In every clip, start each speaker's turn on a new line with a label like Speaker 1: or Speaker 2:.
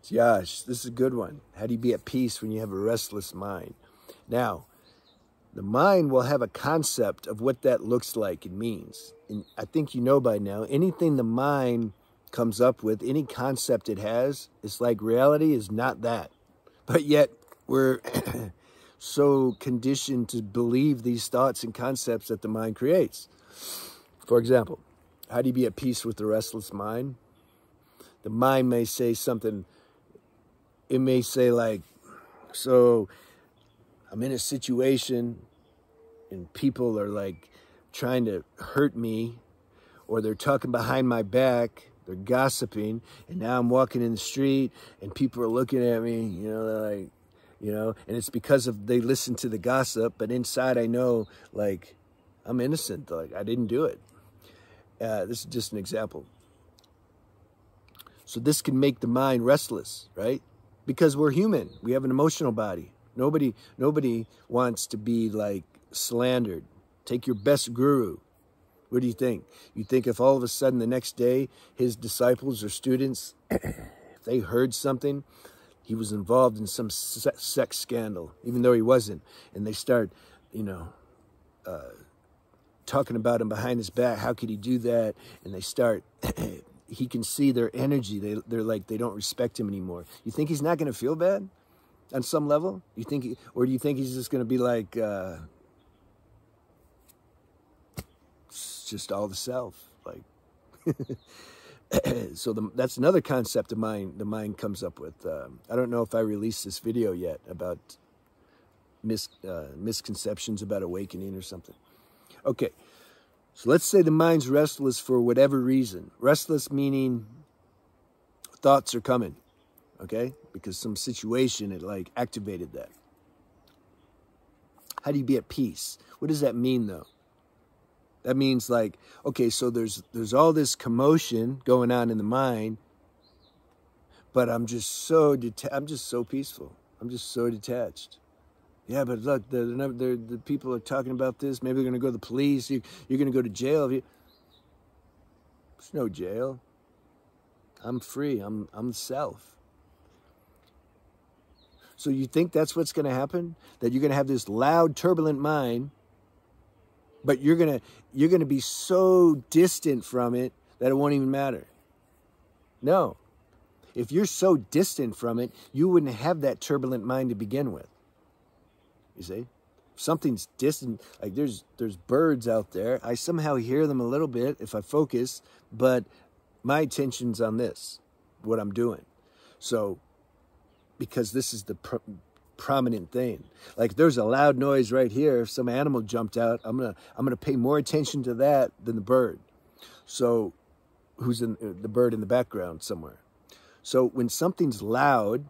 Speaker 1: Josh, this is a good one. How do you be at peace when you have a restless mind? Now, the mind will have a concept of what that looks like and means. And I think you know by now, anything the mind comes up with, any concept it has, it's like reality is not that. But yet, we're so conditioned to believe these thoughts and concepts that the mind creates. For example, how do you be at peace with the restless mind? The mind may say something. It may say like, so I'm in a situation and people are like trying to hurt me, or they're talking behind my back, they're gossiping, and now I'm walking in the street and people are looking at me, you know, they're like, you know, and it's because of they listen to the gossip, but inside I know like I'm innocent, like I didn't do it. This is just an example. So this can make the mind restless, right? Because we're human. We have an emotional body. Nobody wants to be like slandered. Take your best guru. What do you think? You think if all of a sudden the next day his disciples or students, if they heard something, he was involved in some sex scandal, even though he wasn't, and they start, you know, talking about him behind his back, how could he do that? And they start... he can see their energy. They're like, they don't respect him anymore. You think he's not going to feel bad on some level? You think, or do you think he's just going to be like, it's just all the self? Like, so that's another concept of mind. The mind comes up with. I don't know if I released this video yet about misconceptions about awakening or something. Okay. So let's say the mind's restless for whatever reason. Restless meaning thoughts are coming, okay? Because some situation, it like activated that. How do you be at peace? What does that mean though? That means like, okay, so there's all this commotion going on in the mind, but I'm just so peaceful. I'm just so detached. Yeah, but look, the people are talking about this. Maybe they're going to go to the police. You're going to go to jail. There's no jail. I'm free. I'm self. So you think that's what's going to happen? That you're going to have this loud, turbulent mind, but you're going to be so distant from it that it won't even matter. No. If you're so distant from it, you wouldn't have that turbulent mind to begin with. You see, if something's distant, like there's birds out there. I somehow hear them a little bit if I focus, but my attention's on this, what I'm doing. So, because this is the prominent thing. Like there's a loud noise right here. If some animal jumped out, I'm gonna pay more attention to that than the bird. So, who's in the bird in the background somewhere? So when something's loud,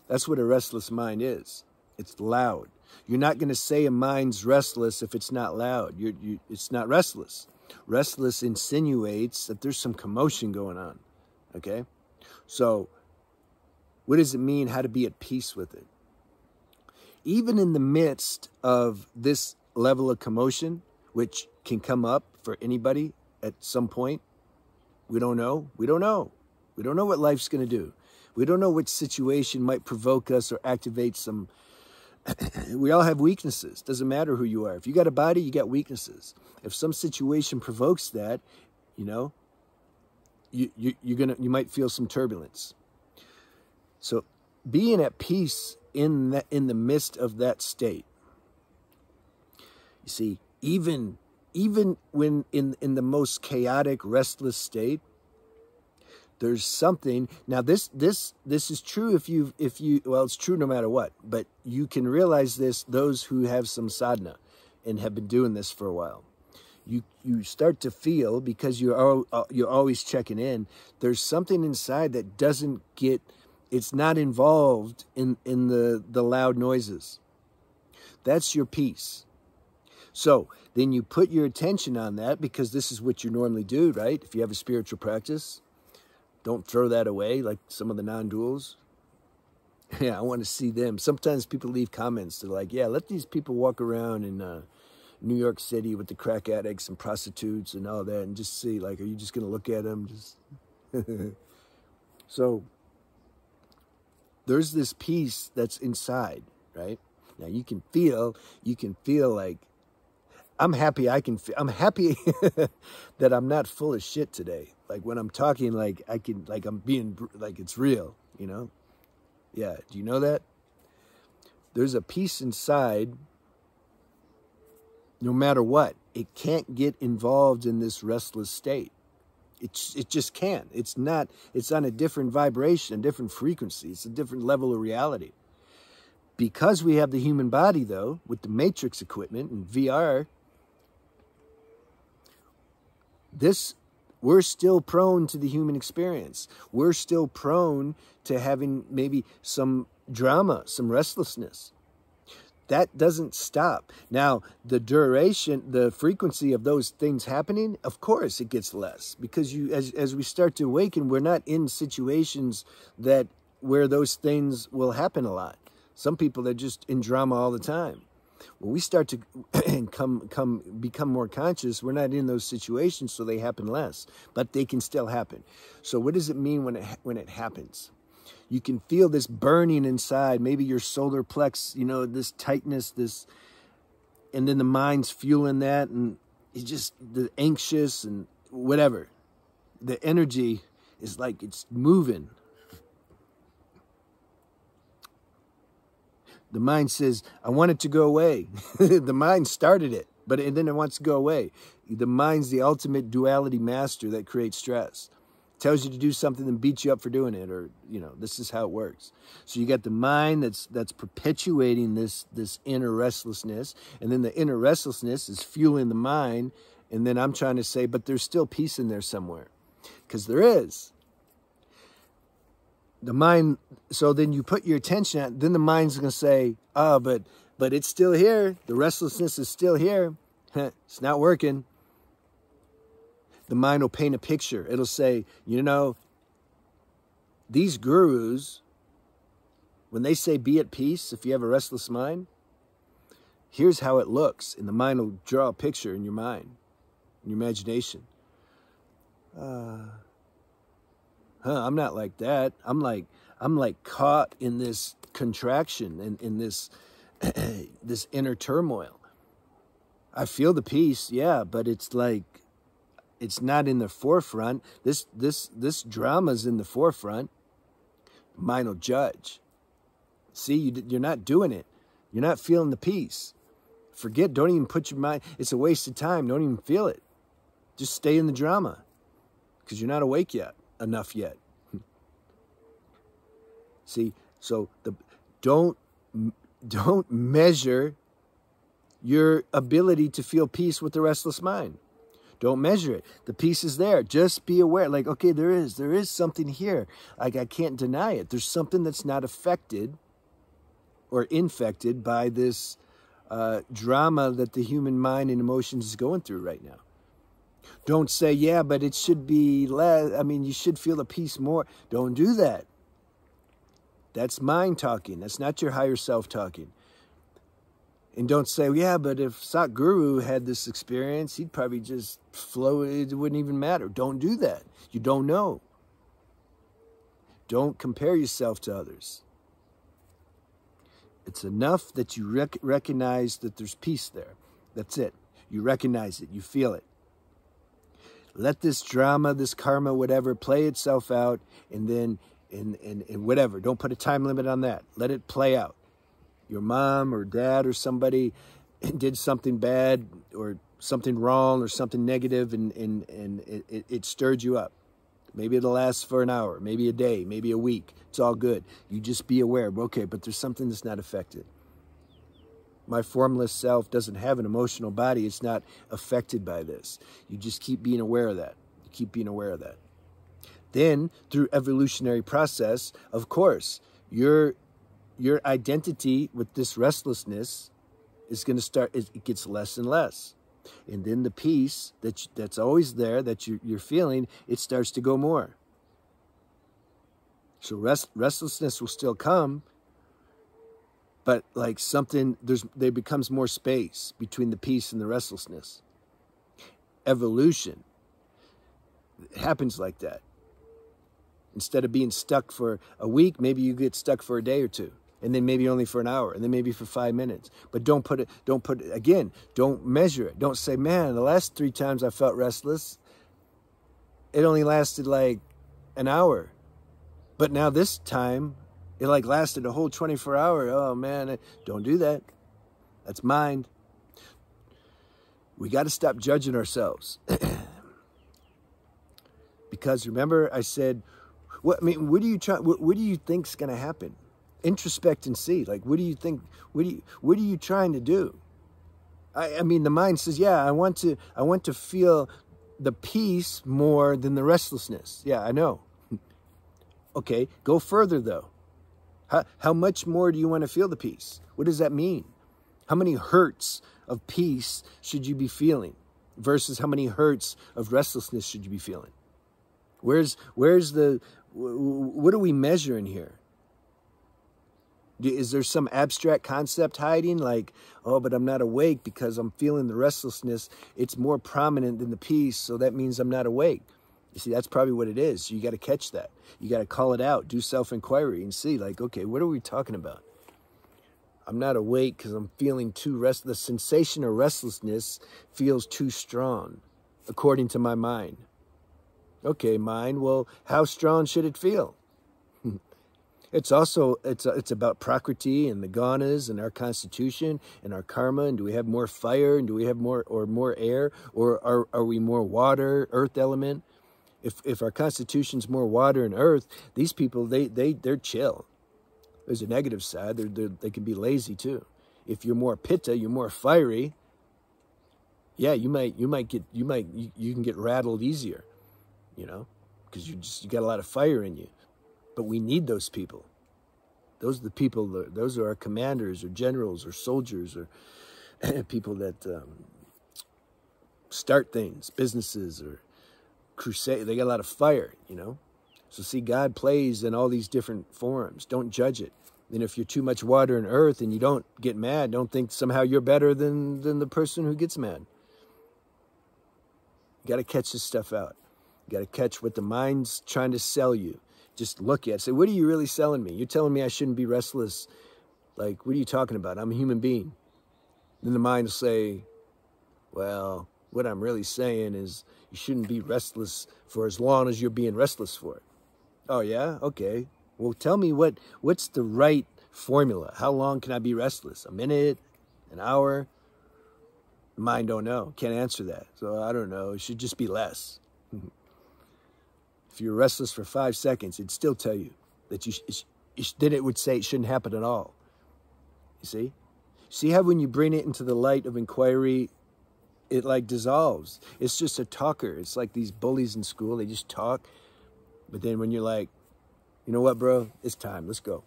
Speaker 1: that's what a restless mind is. It's loud. You're not going to say a mind's restless if it's not loud. It's not restless. Restless insinuates that there's some commotion going on. Okay? So, what does it mean how to be at peace with it? Even in the midst of this level of commotion, which can come up for anybody at some point, we don't know. We don't know. We don't know what life's going to do. We don't know which situation might provoke us or activate some... We all have weaknesses. Doesn't matter who you are. If you got a body, you got weaknesses. If some situation provokes that, you know, you might feel some turbulence. So being at peace in the midst of that state. You see, even when in the most chaotic, restless state, there's something. Now this is true if you well, it's true no matter what, but you can realize this, those who have some sadhana and have been doing this for a while. You start to feel, because you're always checking in, there's something inside that doesn't get, it's not involved in the loud noises. That's your peace. So then you put your attention on that, because this is what you normally do, right? If you have a spiritual practice, don't throw that away like some of the non-duals. Yeah, I want to see them. Sometimes people leave comments. They're like, yeah, let these people walk around in New York City with the crack addicts and prostitutes and all that, and just see, like, are you just going to look at them? Just So there's this peace that's inside, right? Now you can feel like, I'm happy I'm happy that I'm not full of shit today. Like when I'm talking, like I'm being, like it's real, you know? Yeah, do you know that? There's a peace inside, no matter what. It can't get involved in this restless state. It just can't. It's on a different vibration, a different frequency. It's a different level of reality. Because we have the human body, though, with the Matrix equipment and VR, we're still prone to the human experience. We're still prone to having maybe some drama, some restlessness. That doesn't stop. Now, the duration, the frequency of those things happening, of course it gets less. Because as we start to awaken, we're not in situations where those things will happen a lot. Some people are just in drama all the time. When we start to become more conscious, we're not in those situations, so they happen less. But they can still happen. So what does it mean when it happens? You can feel this burning inside, maybe your solar plex, you know, this tightness, and then the mind's fueling that, and it's just the anxious and whatever. The energy is like it's moving. The mind says, I want it to go away. The mind started it, but then it wants to go away. The mind's the ultimate duality master that creates stress. Tells you to do something and beats you up for doing it, or, you know, this is how it works. So you got the mind that's perpetuating this inner restlessness, and then the inner restlessness is fueling the mind, and then I'm trying to say, but there's still peace in there somewhere. Because there is. The mind, so then you put your attention on, then the mind's going to say, oh, but it's still here. The restlessness is still here. It's not working. The mind will paint a picture. It'll say, you know, these gurus, when they say be at peace, if you have a restless mind, here's how it looks. And the mind will draw a picture in your mind, in your imagination. I'm not like that. I'm like caught in this contraction and in this this inner turmoil. I feel the peace, yeah, but it's like it's not in the forefront. This drama's in the forefront. Mind will judge. See, you're not doing it. You're not feeling the peace. Forget. Don't even put your mind. It's a waste of time. Don't even feel it. Just stay in the drama, because you're not awake enough yet. See, so don't measure your ability to feel peace with the restless mind. Don't measure it. The peace is there. Just be aware. Like, okay, there is something here. Like, I can't deny it. There's something that's not affected or infected by this drama that the human mind and emotions is going through right now. Don't say, yeah, but it should be less. I mean, you should feel the peace more. Don't do that. That's mind talking. That's not your higher self talking. And don't say, yeah, but if Satguru had this experience, he'd probably just flow. It wouldn't even matter. Don't do that. You don't know. Don't compare yourself to others. It's enough that you recognize that there's peace there. That's it. You recognize it. You feel it. Let this drama, this karma, whatever, play itself out, and then and whatever. Don't put a time limit on that. Let it play out. Your mom or dad or somebody did something bad or something wrong or something negative, and it stirred you up. Maybe it'll last for an hour, maybe a day, maybe a week. It's all good. You just be aware. Okay, but there's something that's not affected. My formless self doesn't have an emotional body. It's not affected by this. You just keep being aware of that. You keep being aware of that. Then, through evolutionary process, of course, your identity with this restlessness is going to start, it gets less and less. And then the peace that's always there, that you're feeling, it starts to go more. So restlessness will still come, but like something, there becomes more space between the peace and the restlessness. Evolution, it happens like that. Instead of being stuck for a week, maybe you get stuck for a day or two. And then maybe only for an hour, and then maybe for 5 minutes. But don't measure it. Don't say, man, the last 3 times I felt restless, it only lasted like an hour. But now this time, it like lasted a whole 24 hours. Oh man, don't do that. That's mind. We got to stop judging ourselves. Because remember I said, what do you think's going to happen? Introspect and see. Like, what do you think? What are you trying to do? I mean, the mind says, yeah, I want to feel the peace more than the restlessness. Yeah, I know. Okay, go further though. How much more do you want to feel the peace? What does that mean? How many hertz of peace should you be feeling versus how many hertz of restlessness should you be feeling? What are we measuring here? Is there some abstract concept hiding? Like, oh, but I'm not awake because I'm feeling the restlessness. It's more prominent than the peace, so that means I'm not awake. You see, that's probably what it is. You got to catch that. You got to call it out, do self-inquiry and see, like, okay, what are we talking about? I'm not awake because I'm feeling too restless. The sensation of restlessness feels too strong, according to my mind. Okay, mind, well, how strong should it feel? It's also, it's about Prakriti and the Ganas and our constitution and our karma. And do we have more fire? And do we have more air? Or are we more water, earth element? If our constitution's more water and earth, these people, they're chill. There's a negative side. They can be lazy too. If you're more pitta, you're more fiery. Yeah, you can get rattled easier, you know, because you got a lot of fire in you. But we need those people. Those are the people, those are our commanders or generals or soldiers or people that start things, businesses or crusade. They got a lot of fire, you know. So see, God plays in all these different forms. Don't judge it. And if you're too much water and earth and you don't get mad, don't think somehow you're better than the person who gets mad. You got to catch this stuff out. You got to catch what the mind's trying to sell you. Just look at it. Say, what are you really selling me? You're telling me I shouldn't be restless. Like, what are you talking about? I'm a human being. Then the mind will say, well, what I'm really saying is you shouldn't be restless for as long as you're being restless for it. Oh, yeah? Okay. Well, tell me what's the right formula? How long can I be restless? A minute? An hour? The mind don't know. Can't answer that. So I don't know. It should just be less. If you're restless for 5 seconds, it'd still tell you that then it would say it shouldn't happen at all. You see? See how when you bring it into the light of inquiry, it like dissolves. It's just a talker. It's like these bullies in school. They just talk. But then when you're like, you know what, bro? It's time. Let's go.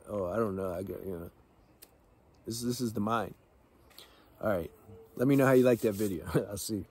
Speaker 1: Oh, I don't know. This is the mind. All right. Let me know how you like that video. I'll see you.